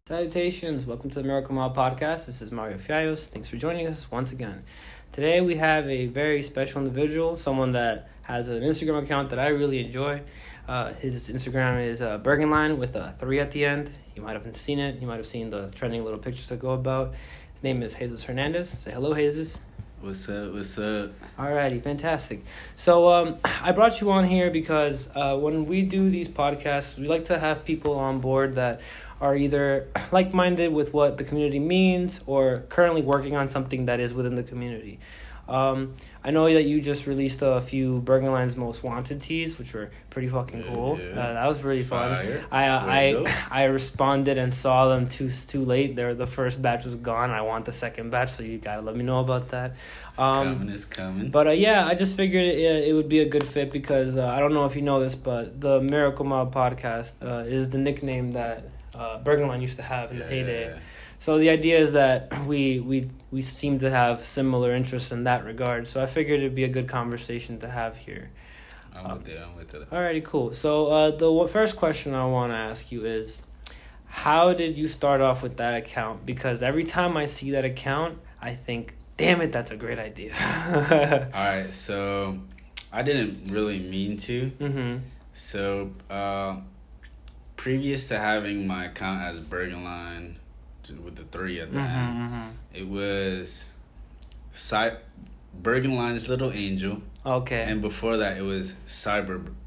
Salutations, welcome to the Miracle Mile Podcast. This is Mario Fiallos. Thanks for joining us once again. Today we have a very special individual, someone that has an Instagram account that I really enjoy. His Instagram is Bergenlin with a 3 at the end. You might have seen it. You might have seen the trending little pictures that go about. His name is Jesus Hernandez. Say hello, Jesus. What's up? Alrighty, fantastic. So I brought you on here because when we do these podcasts, we like to have people on board that are either like-minded with what the community means or currently working on something that is within the community. I know that you just released a few Bergenlin's Most Wanted tees, which were pretty fucking cool. Yeah. That was really fun. Fire. I responded and saw them too late. The first batch was gone. I want the second batch, so you gotta let me know about that. It's coming. But yeah, I just figured it would be a good fit because I don't know if you know this, but the Miracle Mile Podcast is the nickname that Bergenlin used to have in the heyday. So the idea is that we seem to have similar interests in that regard. So I figured it'd be a good conversation to have here. I'm with it. Alrighty, cool. So the first question I want to ask you is, how did you start off with that account? Because every time I see that account, I think, damn it, that's a great idea. Alright, so I didn't really mean to. Mm-hmm. So previous to having my account as Bergenline with the 3 at the end, it was Bergenline's Little Angel. Okay. And before that, it was Bergenline.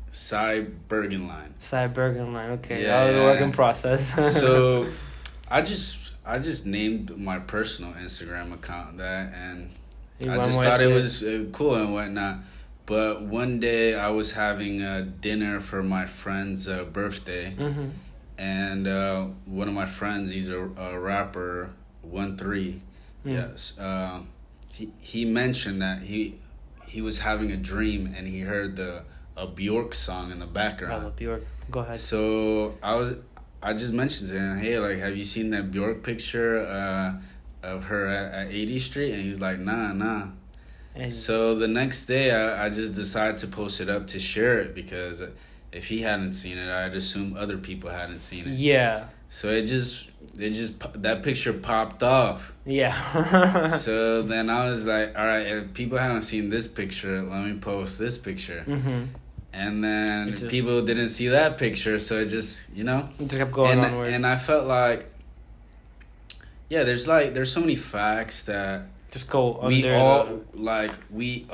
Bergenline. Okay, that was a work in process. So I just named my personal Instagram account that, and I just thought it was cool and whatnot. But one day I was having a dinner for my friend's birthday. Mm-hmm. And one of my friends, he's a rapper, 1-3. Yes. He mentioned that he was having a dream and he heard a Bjork song in the background. Oh, Bjork. Go ahead. So I just mentioned to him, hey, like, have you seen that Bjork picture of her at 80th Street? And he was like, nah. And so the next day I just decided to post it up to share it because if he hadn't seen it, I'd assume other people hadn't seen it. Yeah. So it just that picture popped off. Yeah. So then I was like, all right, if people haven't seen this picture, let me post this picture. Mm-hmm. And then people didn't see that picture, so it just, it just kept going onward. And I felt like, yeah, there's so many facts that just go under a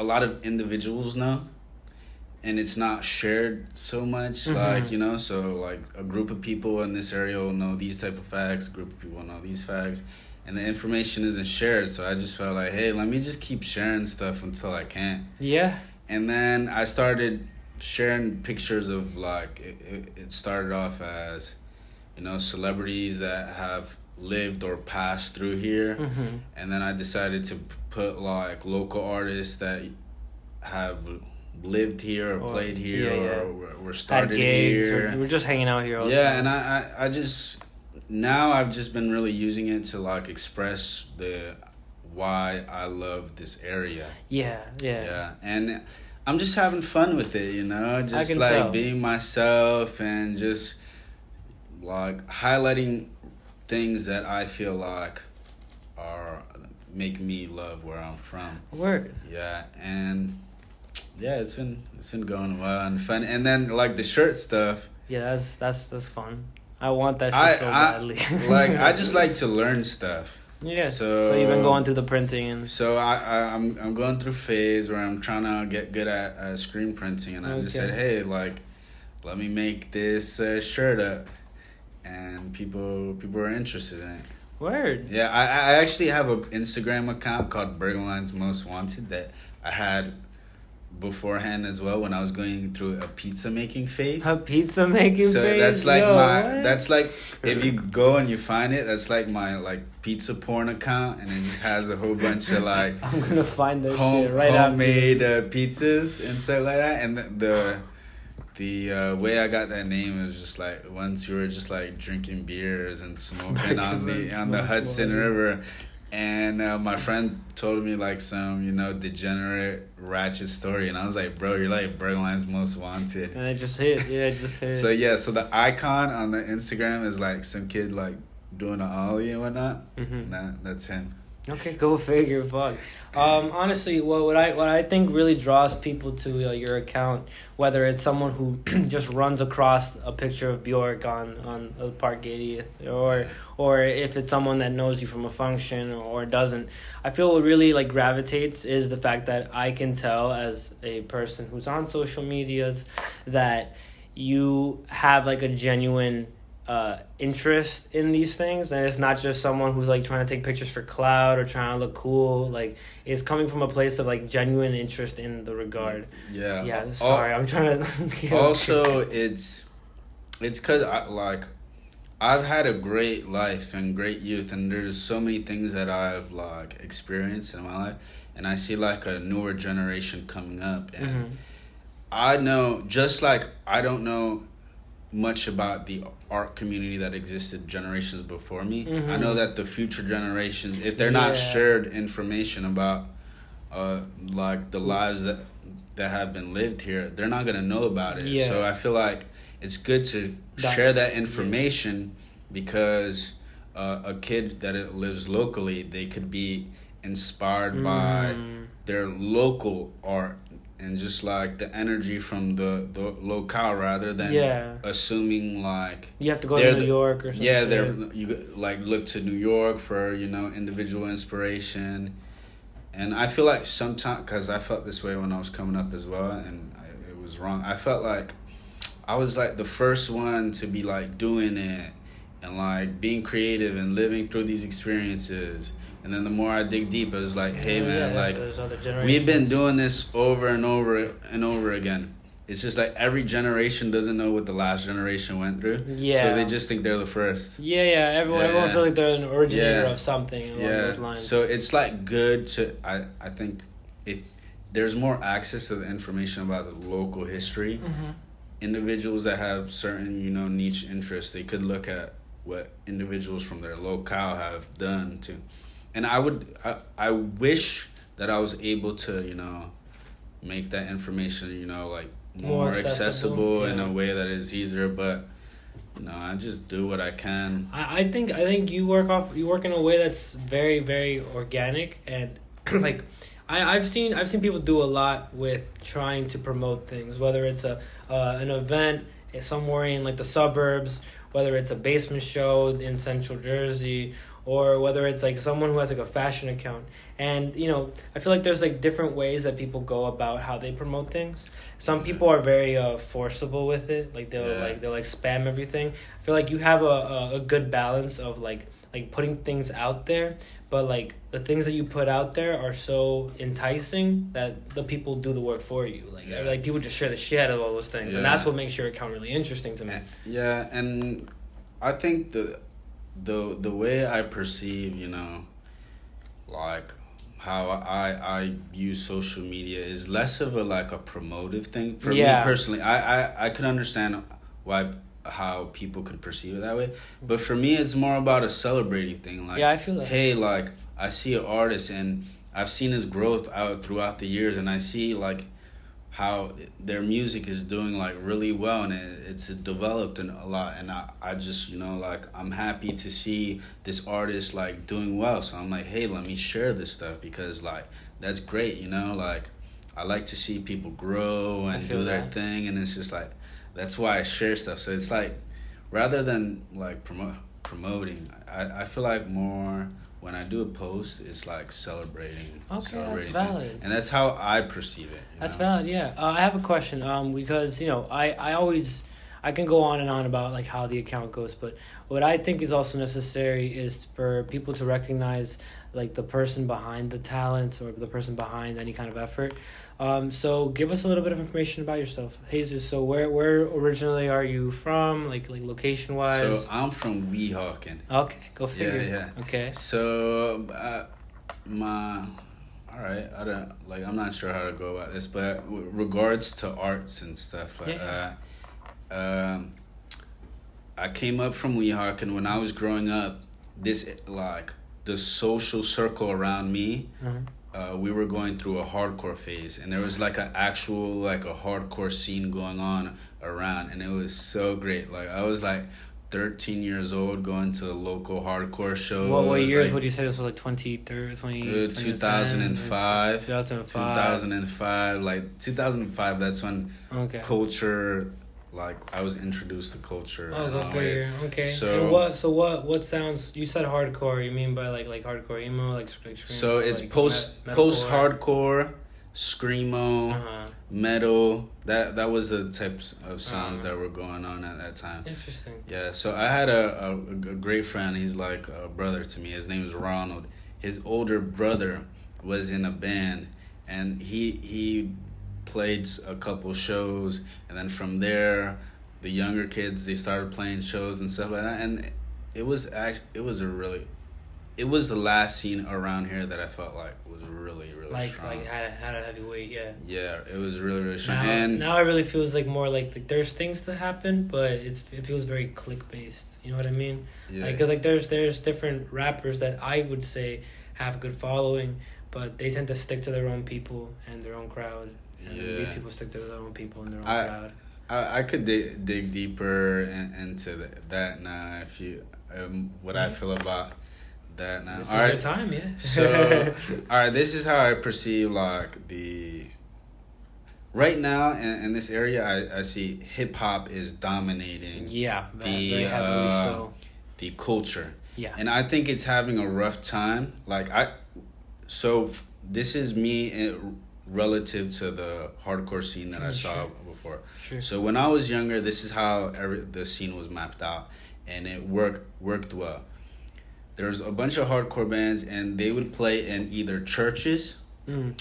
lot of individuals know. And it's not shared so much, so like a group of people in this area will know these type of facts, a group of people will know these facts, and the information isn't shared. So I just felt like, hey, let me just keep sharing stuff until I can't. Yeah. And then I started sharing pictures of it started off as, celebrities that have lived or passed through here. Mm-hmm. And then I decided to put local artists that have lived here or played here or were started here. We're just hanging out here all the time. And I just now I've just been really using it to express why I love this area. Yeah. And I'm just having fun with it, just tell. Being myself and just highlighting things that I feel like make me love where I'm from. Word. Yeah, and yeah, it's been going well and fun. And then the shirt stuff. Yeah, that's fun. I want that shit so badly. I just like to learn stuff. Yeah. So you've been going through the printing and. So I'm going through a phase where I'm trying to get good at screen printing, and I just said, hey, let me make this shirt up, and people are interested in it. Word. Yeah, I actually have an Instagram account called Bergenline's Most Wanted that I had beforehand as well when I was going through a pizza making phase. A pizza making phase? So that's that's if you go and you find it, that's my pizza porn account, and it just has a whole bunch of I'm gonna find this shit right homemade pizzas and stuff like that. And the way I got that name was just once you were just drinking beers and smoking on the Hudson River. And my friend told me like some, degenerate, ratchet story, and I was like, bro, you're like Bergenlin's most wanted. And it just hit. Yeah, it just hit. So yeah, so the icon on the Instagram is like some kid like doing an ollie and whatnot. Mm-hmm. That's him. Okay, go figure. Fuck. Honestly, what I think really draws people to your account, whether it's someone who just runs across a picture of Bjork on a Park 80th, or if it's someone that knows you from a function or doesn't, I feel what really like gravitates is the fact that I can tell as a person who's on social medias that you have like a genuine interest in these things, and it's not just someone who's like trying to take pictures for clout or trying to look cool. Like, it's coming from a place of like genuine interest in the regard. Yeah. Sorry, I'm trying to also it's because I've had a great life and great youth, and there's so many things that I've like experienced in my life, and I see like a newer generation coming up, and I know, just like I don't know much about the art community that existed generations before me. I know that the future generations, if they're not shared information about like the lives that have been lived here, they're not gonna know about it. So I feel like it's good to share that information, because a kid that lives locally, they could be inspired by their local art and just like the energy from the locale, rather than assuming like you have to go to New York or something. You like look to New York for individual inspiration. And I feel like sometimes, because I felt this way when I was coming up as well, and it was wrong. I felt like I was like the first one to be like doing it and like being creative and living through these experiences. And then the more I dig deep, I was like, hey, man, like, we've been doing this over and over and over again. It's just like every generation doesn't know what the last generation went through. Yeah. So they just think they're the first. Everyone feels like they're an originator of something along those lines. So it's like good to, I think if there's more access to the information about the local history, individuals that have certain, niche interests, they could look at what individuals from their locale have done to. And I wish that I was able to, make that information, like more accessible in a way that is easier. But, I just do what I can. I think you work in a way that's very, very organic, and like I've seen people do a lot with trying to promote things, whether it's an event somewhere in like the suburbs, whether it's a basement show in Central Jersey, or whether it's like someone who has like a fashion account. And I feel like there's like different ways that people go about how they promote things. Some people are very forcible with it, like they'll spam everything. I feel like you have a good balance of like putting things out there, but like the things that you put out there are so enticing that the people do the work for you. Like people just share the shit out of all those things, and that's what makes your account really interesting to me. Yeah, and I think the way I perceive, like how I use social media is less of a promotive thing for me personally. I can understand how people could perceive it that way, but for me it's more about a celebrating thing. Like, I feel that. Hey, like I see an artist and I've seen his growth out throughout the years, and I see like how their music is doing like really well, and it's developed in a lot, and I just I'm happy to see this artist like doing well, so I'm like, hey, let me share this stuff, because like that's great, like I like to see people grow and do their thing, and it's just like that's why I share stuff. So it's like, rather than like promoting, I feel like more when I do a post, it's like celebrating. Okay, that's valid. Thing. And that's how I perceive it. That's valid, yeah. I have a question, because, I can go on and on about like how the account goes, but what I think is also necessary is for people to recognize like the person behind the talents or the person behind any kind of effort. So give us a little bit of information about yourself, Jesus. So where originally are you from, like location wise? So I'm from Weehawken. Okay, go figure. Yeah. Okay. So all right, I'm not sure how to go about this, but regards to arts and stuff, I came up from Weehawken. When I was growing up, this like the social circle around me, Uh-huh. we were going through a hardcore phase, and there was like a hardcore scene going on around, and it was so great. Like I was like 13 years old going to local hardcore shows. What years like, would you say this was, like 2005. 2005. Like 2005, that's when Okay. culture, like I was introduced to culture. Oh, go figure. Okay. So And what sounds, you said hardcore, you mean by like hardcore emo, like screamo? so it's like post hardcore, screamo, metal. That was the types of sounds that were going on at that time. Interesting. Yeah, so I had a great friend. He's like a brother to me. His name is Ronald. His older brother was in a band, and he played a couple shows, and then from there, the younger kids, they started playing shows and stuff like that. And it was the last scene around here that I felt like was really strong. Like had a heavy weight, yeah. Yeah, it was really strong. Now it really feels like more like there's things to happen, but it feels very click based. You know what I mean? Yeah. Because like there's different rappers that I would say have a good following, but they tend to stick to their own people and their own crowd. And then these people stick to their own people and their own crowd. I could dig deeper into that now if you what I feel about that now. This all is right, your time, yeah. So all right, this is how I perceive like the right now in this area. I see hip hop is dominating. Yeah, very heavily so. The culture. Yeah, and I think it's having a rough time. Like this is me relative to the hardcore scene that I saw before. Sure. So when I was younger, this is how the scene was mapped out, and it worked well. There's a bunch of hardcore bands, and they would play in either churches. In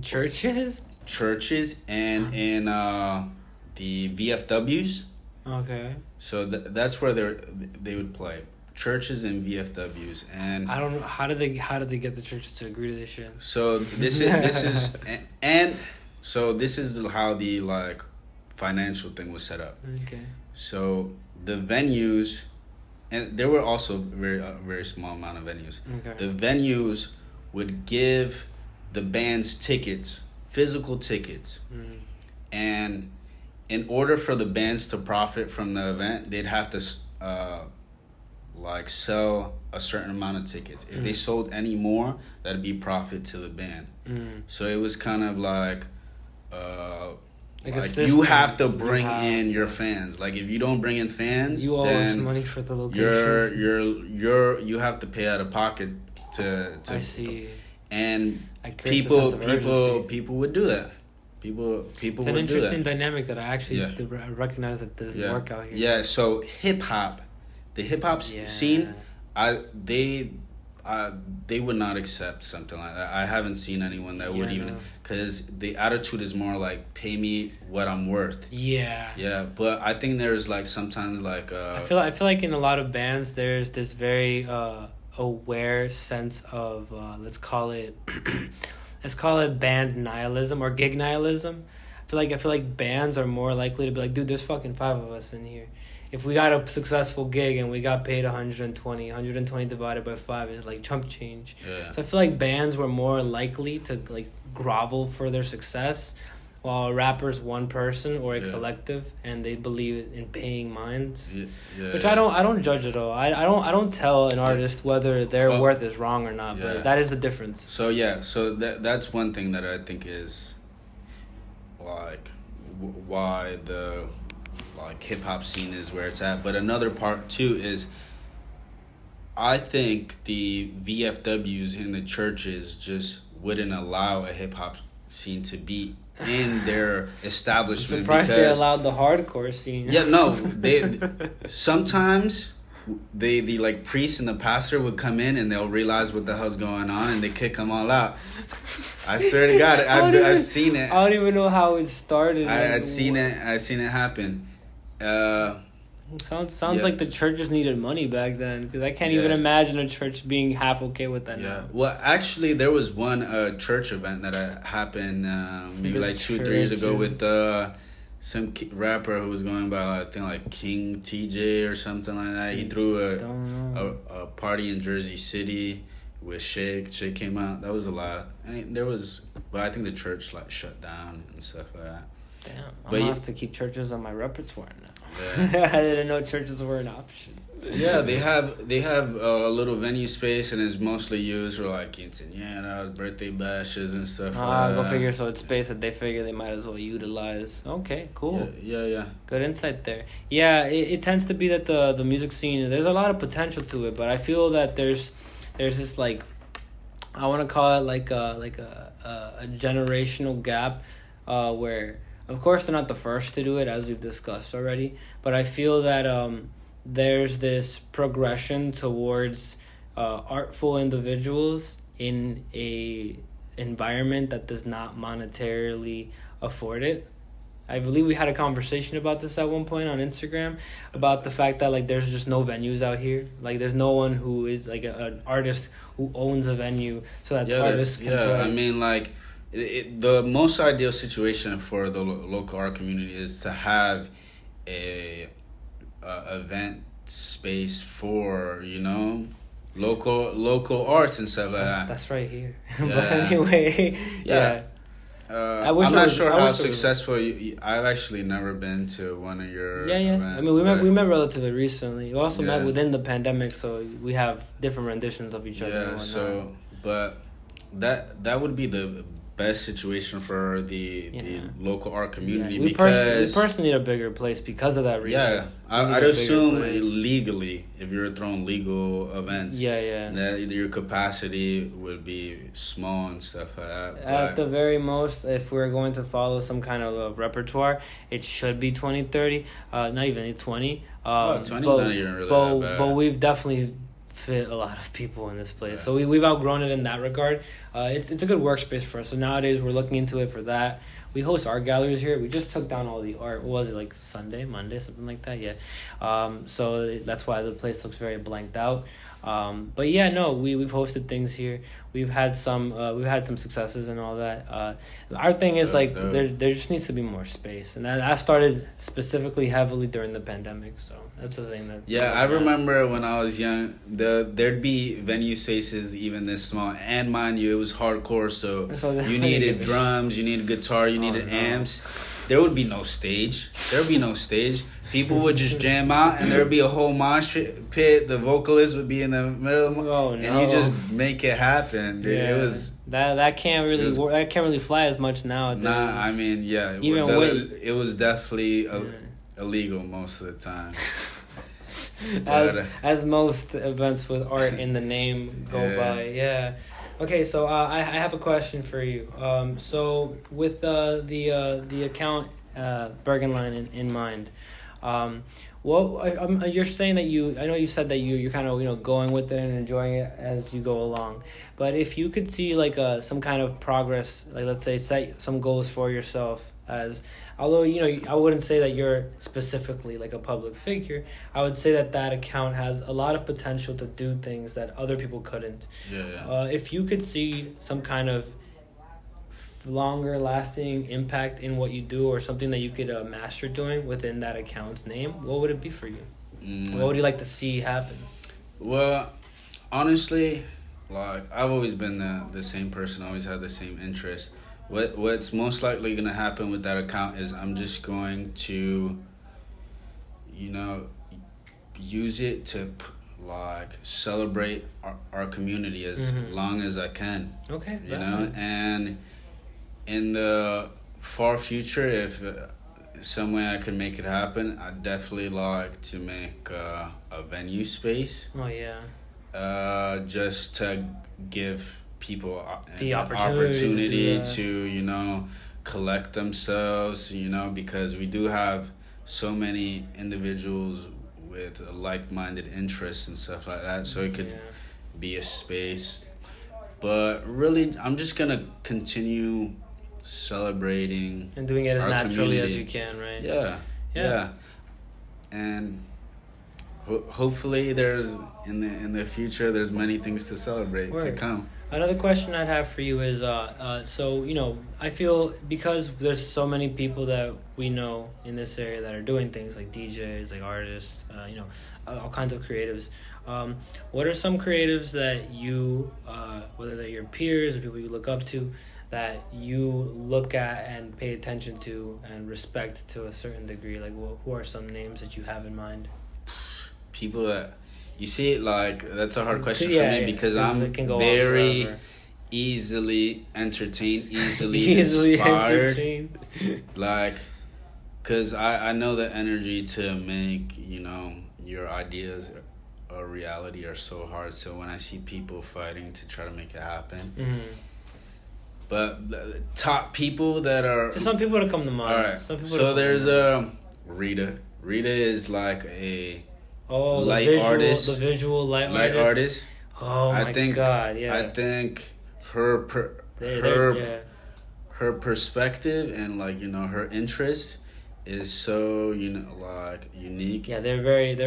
churches? Churches and in the VFWs. Okay. So that's where they would play. Churches and VFWs, and I don't know how did they get the churches to agree to this shit. So this is so this is how the like financial thing was set up. Okay. So the venues, and there were also very small amount of venues. Okay. The venues would give the bands tickets, physical tickets, and in order for the bands to profit from the event, they'd have to like sell a certain amount of tickets. If they sold any more, that'd be profit to the band. So it was kind of like you have to bring in your fans. Like if you don't bring in fans, you owe us money for the location. You have to pay out of pocket to I see. And people would do that. People it's would do that. It's an interesting dynamic that I actually recognize that doesn't work out here. Yeah, so the hip hop scene, they would not accept something like that. I haven't seen anyone that would even, because the attitude is more like pay me what I'm worth. Yeah. Yeah, but I think there's like sometimes like I feel like in a lot of bands there's this very aware sense of let's call it band nihilism or gig nihilism. I feel like bands are more likely to be like, dude, there's fucking 5 of us in here. If we got a successful gig and we got paid 120 divided by 5 is like chump change. Yeah. So I feel like bands were more likely to like grovel for their success, while a rapper's one person or a collective, and they believe in paying minds. Which I don't judge at all. I don't tell an artist whether their worth is wrong or not, but that is the difference. So that's one thing that I think is like why the like hip hop scene is where it's at. But another part too is I think the VFWs in the churches just wouldn't allow a hip hop scene to be in their establishment. I'm surprised they allowed the hardcore scene. Yeah, no, they sometimes the like priest and the pastor would come in and they'll realize what the hell's going on and they kick them all out. I swear to God, I've seen it. I don't even know how it started. I'd seen it happen. Sounds like the churches needed money back then, because I can't even imagine a church being half okay with that now. Well, actually, there was one church event that happened maybe like 2-3 years ago with some rapper who was going by I think like King TJ or something like that. He threw a party in Jersey City with Shake. Shake came out. That was a lot. But I think the church like shut down and stuff like that. Damn, I'm gonna have to keep churches on my repertoire now. Yeah. I didn't know churches were an option. Yeah, they have a little venue space, and it's mostly used for like quinceañeras, birthday bashes, and stuff. Go figure. So it's space that they figure they might as well utilize. Okay, cool. Yeah. Good insight there. Yeah, it tends to be that the music scene, there's a lot of potential to it, but I feel that there's this like, I want to call it like a generational gap, where of course they're not the first to do it, as we've discussed already, but I feel that there's this progression towards artful individuals in a environment that does not monetarily afford it. I believe we had a conversation about this at one point on Instagram about the fact that like there's just no venues out here. Like there's no one who is like an artist who owns a venue so that the artists can play. I mean like the most ideal situation for the local art community is to have a event space for local arts and stuff like that. That's right here. Yeah. But anyway, yeah. I'm not sure how successful I've actually never been to one of your events. I mean, we met relatively recently. We also met within the pandemic, so we have different renditions of each other. Yeah, but that would be the best situation for the local art community because we personally need a bigger place because of that reason. Yeah, I'd assume legally, if you're throwing legal events, that your capacity would be small and stuff like that. At the very most, if we're going to follow some kind of a repertoire, it should be 20, 30, not even 20. 20 is not even really that bad. But we've definitely fit a lot of people in this place, so we've outgrown it in that regard. It's a good workspace for us, so nowadays we're looking into it for that. We host art galleries here. We just took down all the art. What was it, like Monday, something like that? Yeah. So that's why the place looks very blanked out. But yeah, no, we've hosted things here. We've had some successes and all that. Our thing is like there just needs to be more space, and that started specifically heavily during the pandemic. So that's the thing that. Yeah, I remember when I was young, there'd be venue spaces even this small, and mind you, it was hardcore. So you needed drums, you needed guitar, you needed amps. There would be no stage. People would just jam out, and there would be a whole mosh pit. The vocalist would be in the middle, and you just make it happen. Dude. Yeah. It was that can't really work. That can't really fly as much nowadays. Nah, I mean, it was definitely illegal most of the time. as most events with art in the name go by, yeah. Okay, so I have a question for you. So with the account Bergenlin in mind. You're saying that I know you said that you're kind of going with it and enjoying it as you go along, but if you could see like some kind of progress, like let's say set some goals for yourself, although I wouldn't say that you're specifically like a public figure, I would say that account has a lot of potential to do things that other people couldn't. If you could see some kind of longer lasting impact in what you do, or something that you could master doing within that account's name, what would it be for you? What would you like to see happen? Well, honestly, like I've always been the same person, always had the same interest. What's most likely gonna happen with that account is I'm just going to use it to like celebrate our community as long as I can. Okay. And in the far future, if some way I could make it happen, I'd definitely like to make a venue space. Oh yeah. Just to give people the opportunity to collect themselves, because we do have so many individuals with like-minded interests and stuff like that, so it could be a space. But really, I'm just gonna continue celebrating and doing it as naturally community as you can, right? Yeah. And hopefully there's in the future there's many things to celebrate to come. Another question I'd have for you is, so I feel because there's so many people that we know in this area that are doing things like DJs, like artists, all kinds of creatives. What are some creatives that you, whether they're your peers or people you look up to, that you look at and pay attention to and respect to a certain degree? Like, who are some names that you have in mind? People that you see it, like, that's a hard question Yeah, for me because I'm very easily entertained, easily inspired. Like, because I know the energy to make, your ideas a reality are so hard. So when I see people fighting to try to make it happen. Mm-hmm. But the top people that are... There's some people that come to mind. All right. So there's Rita. Rita is like a... the visual light artist. Oh my god! Yeah, I think her perspective and her interest is so unique. Yeah, they're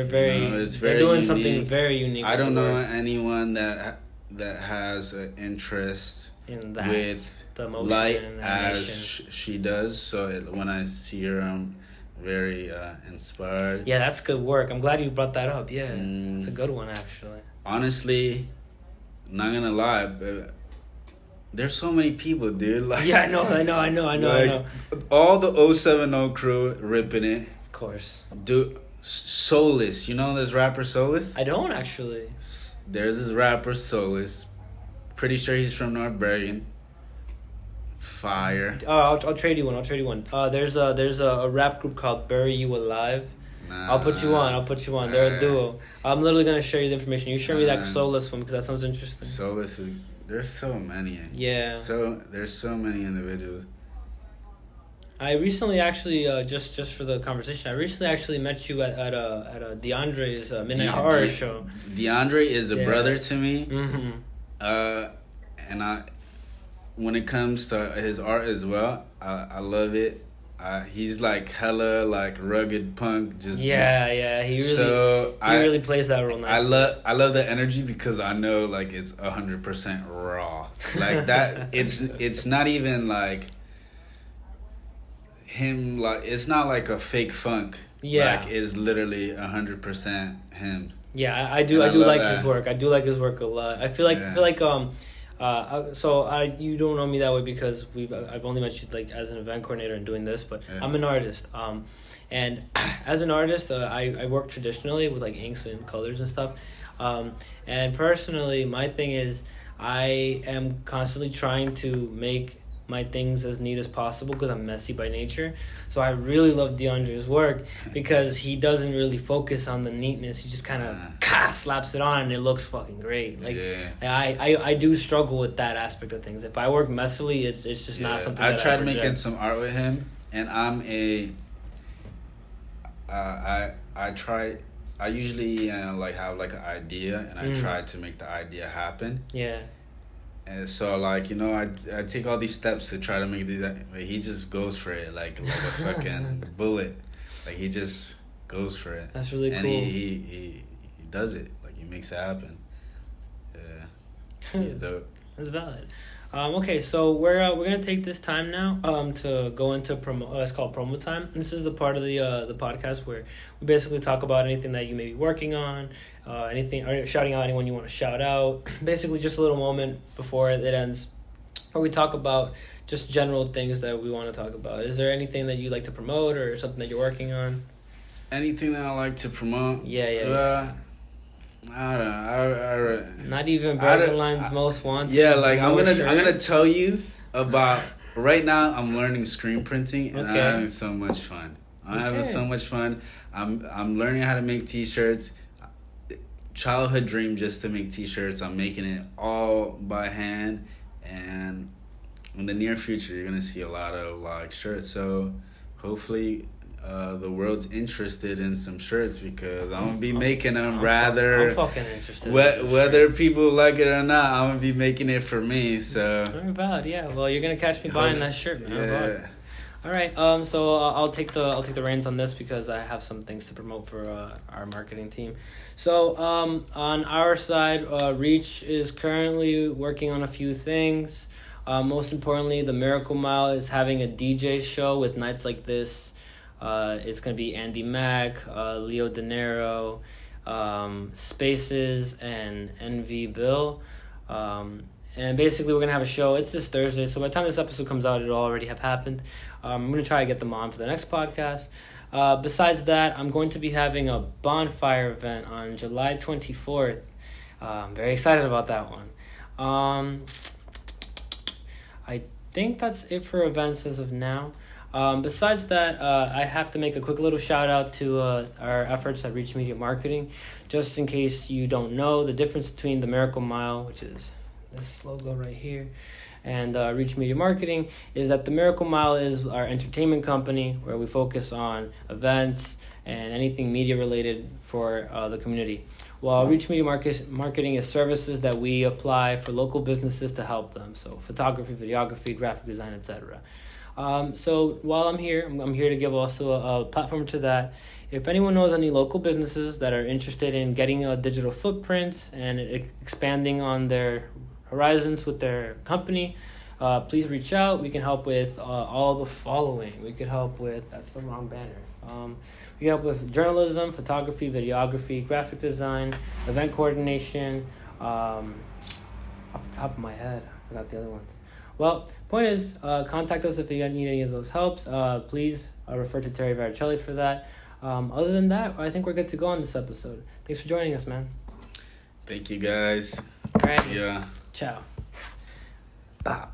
doing unique. Something very unique. I don't know anyone that has an interest in that with the light as she does. So when I see her, I'm very inspired. Yeah, that's good work. I'm glad you brought that up. Yeah, it's a good one actually. Honestly, not gonna lie, but there's so many people, dude. Like, yeah, I know. All the 070 crew ripping it. Of course. Dude, Solus. You know this rapper Solus? I don't actually. There's this rapper Solus. Pretty sure he's from North Bergen. Fire. I'll trade you one. There's a rap group called Bury You Alive. I'll put you on. They're a duo. I'm literally gonna share you the information. You share me that Solus one because that sounds interesting. Solus is... There's so many. Yeah. So there's so many individuals. I recently actually just for the conversation, I recently actually met you at a DeAndre's Midnight Horror show. DeAndre is a brother to me. Mm-hmm. And when it comes to his art as well, I love it. He's like hella like rugged punk. Just he really plays that role nicely. I love the energy because I know like it's 100% raw. Like that. It's not even like him. Like it's not like a fake funk. Yeah, like it's literally 100% him. Yeah, I do like his work. I do like his work a lot. I feel like you don't know me that way because I've only met you like as an event coordinator and doing this, but I'm an artist. And as an artist, I work traditionally with like inks and colors and stuff. And personally, my thing is I am constantly trying to make my things as neat as possible because I'm messy by nature. So I really love DeAndre's work because he doesn't really focus on the neatness. He just kind of slaps it on and it looks fucking great. Like I do struggle with that aspect of things. If I work messily, it's just not something that I tried making some art with him, and I usually like have like an idea and I try to make the idea happen. Yeah. And so, I take all these steps to try to make these. He just goes for it, like a fucking bullet. Like he just goes for it. That's really cool. And he does it. Like he makes it happen. Yeah, he's dope. That's valid. Okay, so we're gonna take this time now to go into promo. It's called promo time. This is the part of the podcast where we basically talk about anything that you may be working on, anything, or shouting out anyone you want to shout out. Basically, just a little moment before it ends, where we talk about just general things that we want to talk about. Is there anything that you'd like to promote or something that you're working on? Anything that I like to promote? Yeah. I don't know. Not even Bergenlin's Most Wanted. Yeah, like I'm gonna tell you about right now. I'm learning screen printing and I'm having so much fun. Having so much fun. I'm learning how to make t-shirts. Childhood dream just to make t-shirts. I'm making it all by hand, and in the near future, you're gonna see a lot of like shirts. So hopefully. The world's interested in some shirts because I'm gonna be making them I'm fucking interested. Whether people like it or not, I'm gonna be making it for me. So very valid. Yeah. Well, you're gonna catch me buying that shirt, man. Yeah. All right. So I'll take the reins on this because I have some things to promote for our marketing team. So on our side, Reach is currently working on a few things. Most importantly, the Miracle Mile is having a DJ show with nights like this. It's gonna be Andy Mack, Leo De Niro, Spaces, and NV Bill. And basically, we're going to have a show. It's this Thursday, so by the time this episode comes out, it'll already have happened. I'm going to try to get them on for the next podcast. Besides that, I'm going to be having a bonfire event on July 24th. I'm very excited about that one. I think that's it for events as of now. Besides that, I have to make a quick little shout out to our efforts at Reach Media Marketing. Just in case you don't know, the difference between the Miracle Mile, which is this logo right here, and Reach Media Marketing is that the Miracle Mile is our entertainment company where we focus on events and anything media related for the community. While Reach Media Marketing is services that we apply for local businesses to help them, so photography, videography, graphic design, etc. So while I'm here to give also a platform to that. If anyone knows any local businesses that are interested in getting a digital footprint and expanding on their horizons with their company, please reach out. We can help with all the following. We could help with, that's the wrong banner. We can help with journalism, photography, videography, graphic design, event coordination. Off the top of my head, I forgot the other ones. Well, point is, contact us if you need any of those helps. Please refer to Terry Varicelli for that. Other than that, I think we're good to go on this episode. Thanks for joining us, man. Thank you, guys. All right. See ya. Ciao. Bye.